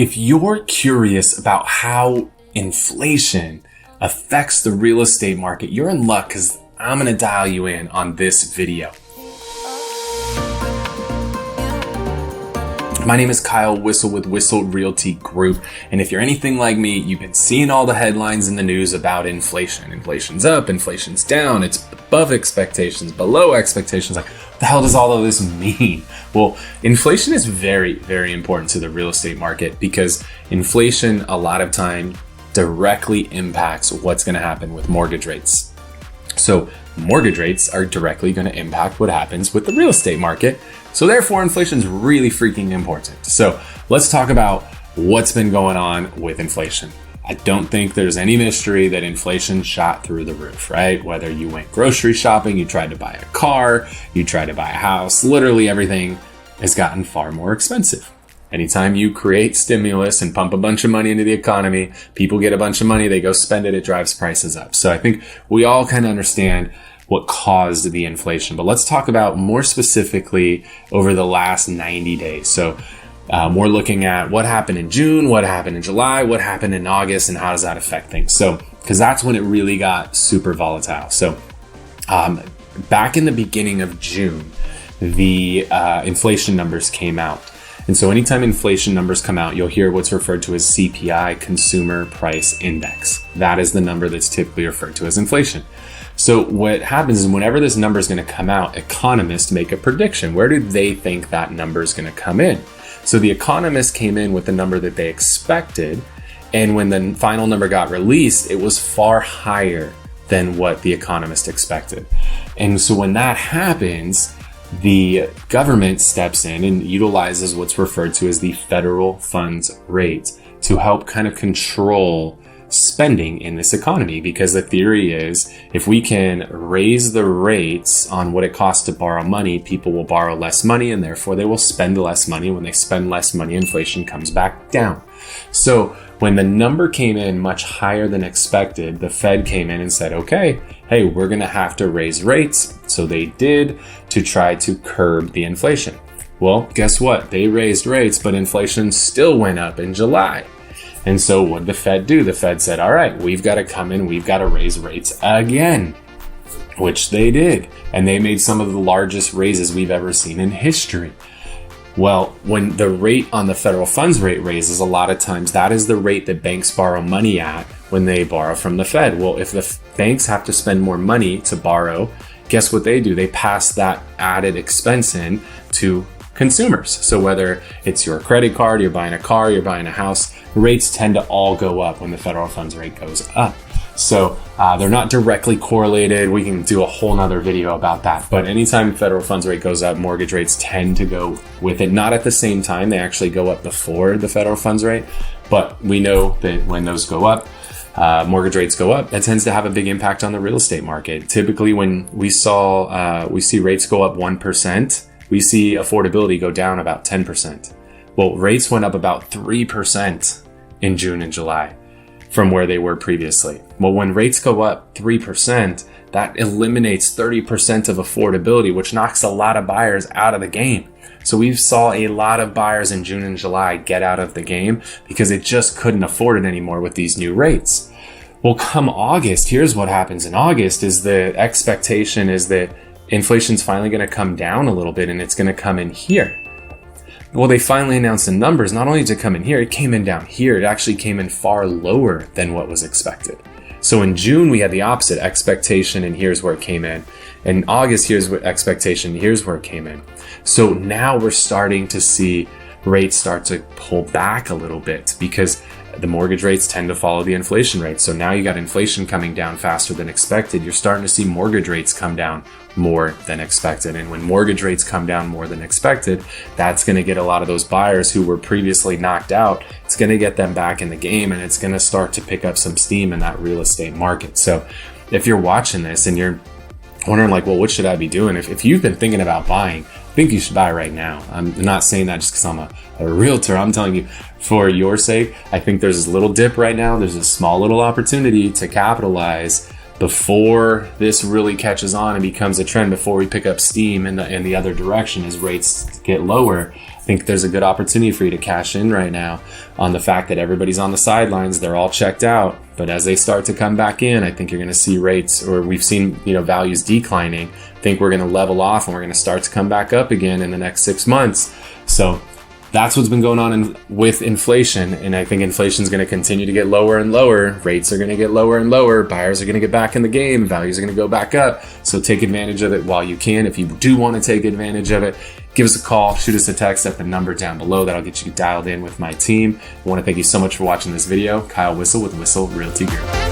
If you're curious about how inflation affects the real estate market, you're in luck because I'm going to dial you in on this video. My name is Kyle Whissel with Whissel Realty Group, and if you're anything like me, you've been seeing all the headlines in the news about inflation. Inflation's up, inflation's down, it's above expectations, below expectations. Like, what the hell does all of this mean? Well, inflation is very, very important to the real estate market because inflation a lot of time directly impacts what's going to happen with mortgage rates. So mortgage rates are directly going to impact what happens with the real estate market. So therefore, inflation is really freaking important. So let's talk about what's been going on with inflation. I don't think there's any mystery that inflation shot through the roof, right? Whether you went grocery shopping, you tried to buy a car, you tried to buy a house, literally everything has gotten far more expensive. Anytime you create stimulus and pump a bunch of money into the economy, people get a bunch of money, they go spend it, it drives prices up. So I think we all kind of understand what caused the inflation. But let's talk about more specifically over the last 90 days. So we're looking at what happened in June, what happened in July, what happened in August, and how does that affect things? So, because that's when it really got super volatile. So back in the beginning of June, the inflation numbers came out. And so anytime inflation numbers come out, you'll hear what's referred to as CPI, Consumer Price Index. That is the number that's typically referred to as inflation. So what happens is whenever this number is going to come out, economists make a prediction. Where do they think that number is going to come in? So the economists came in with the number that they expected. And when the final number got released, it was far higher than what the economist expected. And so when that happens, the government steps in and utilizes what's referred to as the federal funds rate to help kind of control spending in this economy, because the theory is if we can raise the rates on what it costs to borrow money, people will borrow less money and therefore they will spend less money. When they spend less money, inflation comes back down. So when the number came in much higher than expected, the Fed came in and said, okay, hey, we're going to have to raise rates. So they did to try to curb the inflation. Well, guess what? They raised rates, but inflation still went up in July. And so what did the Fed do? The Fed said, all right, we've got to come in, we've got to raise rates again, which they did. And they made some of the largest raises we've ever seen in history. Well, when the rate on the federal funds rate raises, a lot of times that is the rate that banks borrow money at when they borrow from the Fed. Well, if the banks have to spend more money to borrow, guess what they do? They pass that added expense in to consumers. So whether it's your credit card, you're buying a car, you're buying a house, rates tend to all go up when the federal funds rate goes up. So they're not directly correlated. We can do a whole nother video about that. But anytime federal funds rate goes up, mortgage rates tend to go with it. Not at the same time. They actually go up before the federal funds rate. But we know that when those go up, mortgage rates go up, that tends to have a big impact on the real estate market. Typically, when we see rates go up 1%, we see affordability go down about 10%. Well, rates went up about 3% in June and July from where they were previously. Well, when rates go up 3%, that eliminates 30% of affordability, which knocks a lot of buyers out of the game. So we saw a lot of buyers in June and July get out of the game because they just couldn't afford it anymore with these new rates. Well, come August, here's what happens in August is the expectation is that inflation's finally going to come down a little bit and it's going to come in here. Well, they finally announced the numbers. Not only did it come in here, it came in down here. It actually came in far lower than what was expected. So in June, we had the opposite expectation, and here's where it came in. In August, here's what expectation, here's where it came in. So now we're starting to see rates start to pull back a little bit because the mortgage rates tend to follow the inflation rate. So now you got inflation coming down faster than expected. You're starting to see mortgage rates come down more than expected. And when mortgage rates come down more than expected, that's going to get a lot of those buyers who were previously knocked out. It's going to get them back in the game, and it's going to start to pick up some steam in that real estate market. So if you're watching this and you're wondering like, well, what should I be doing? If you've been thinking about buying, I think you should buy right now. I'm not saying that just because I'm a realtor. I'm telling you for your sake, I think there's this little dip right now. There's a small little opportunity to capitalize before this really catches on and becomes a trend, before we pick up steam in the other direction as rates get lower. I think there's a good opportunity for you to cash in right now on the fact that everybody's on the sidelines. They're all checked out. But as they start to come back in, I think you're going to see rates, or we've seen, values declining. I think we're going to level off and we're going to start to come back up again in the next 6 months. So that's what's been going on with inflation. And I think inflation is going to continue to get lower and lower. Rates are going to get lower and lower. Buyers are going to get back in the game. Values are going to go back up. So take advantage of it while you can. If you do want to take advantage of it, give us a call, shoot us a text at the number down below. That'll get you dialed in with my team. I want to thank you so much for watching this video. Kyle Whissel with Whissel Realty Group.